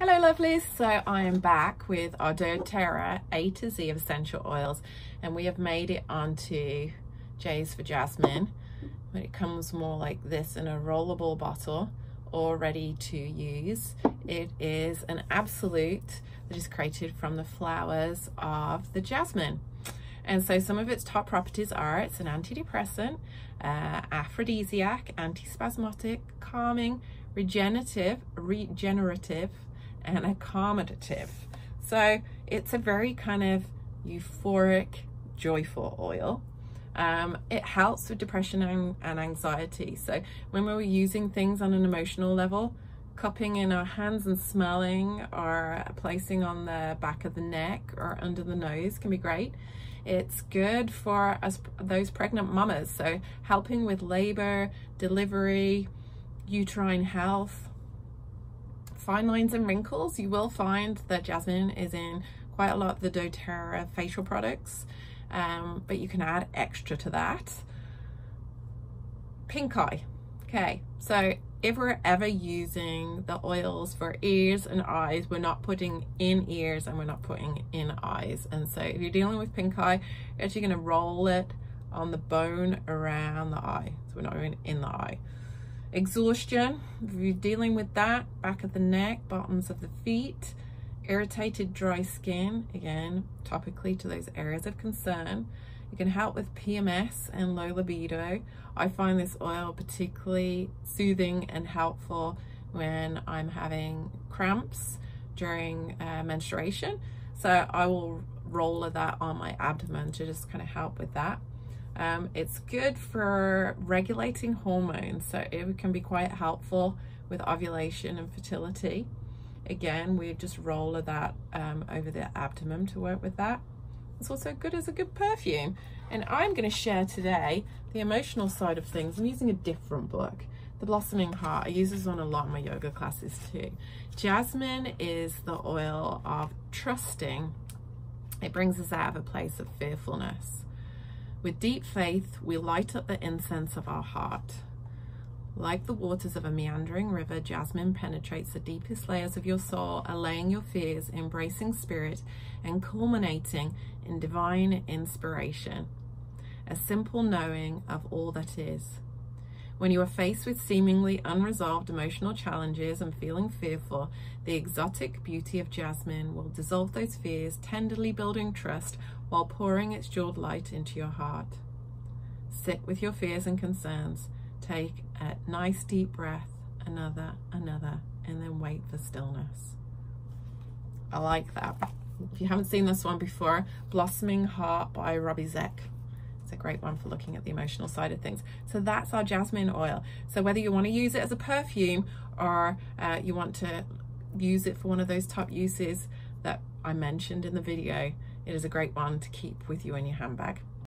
Hello lovelies, so I am back with our doTERRA A to Z of essential oils, and we have made it onto J's for Jasmine. But it comes more like this in a rollable bottle, all ready to use. It is an absolute that is created from the flowers of the jasmine. And so some of its top properties are it's an antidepressant, aphrodisiac, antispasmodic, calming, regenerative, and a carmonative. So it's a very kind of euphoric, joyful oil. It helps with depression and anxiety. So when we're using things on an emotional level, cupping in our hands and smelling, or placing on the back of the neck or under the nose can be great. It's good for those pregnant mamas, so helping with labor, delivery, uterine health, fine lines and wrinkles. You will find that jasmine is in quite a lot of the doTERRA facial products, but you can add extra to that. Pink eye. Okay, so if we're ever using the oils for ears and eyes, we're not putting in ears and we're not putting in eyes. And so if you're dealing with pink eye, you're actually going to roll it on the bone around the eye, so we're not even in the eye. Exhaustion, if you're dealing with that, back of the neck, bottoms of the feet, irritated dry skin, again topically to those areas of concern. It can help with PMS and low libido. I find this oil particularly soothing and helpful when I'm having cramps during menstruation. So I will roll that on my abdomen to just kind of help with that. It's good for regulating hormones, so it can be quite helpful with ovulation and fertility. Again, we just roll that over the abdomen to work with that. It's also good as a good perfume. And I'm going to share today the emotional side of things. I'm using a different book, The Blossoming Heart. I use this on a lot of my yoga classes too. Jasmine is the oil of trusting. It brings us out of a place of fearfulness. With deep faith, we light up the incense of our heart. Like the waters of a meandering river, jasmine penetrates the deepest layers of your soul, allaying your fears, embracing spirit, and culminating in divine inspiration. A simple knowing of all that is. When you are faced with seemingly unresolved emotional challenges and feeling fearful, the exotic beauty of jasmine will dissolve those fears, tenderly building trust while pouring its jeweled light into your heart. Sit with your fears and concerns. Take a nice deep breath, another, and then wait for stillness. I like that. If you haven't seen this one before, Blossoming Heart by Aphrodisiac. It's a great one for looking at the emotional side of things. So that's our jasmine oil. So whether you want to use it as a perfume or you want to use it for one of those top uses that I mentioned in the video, it is a great one to keep with you in your handbag.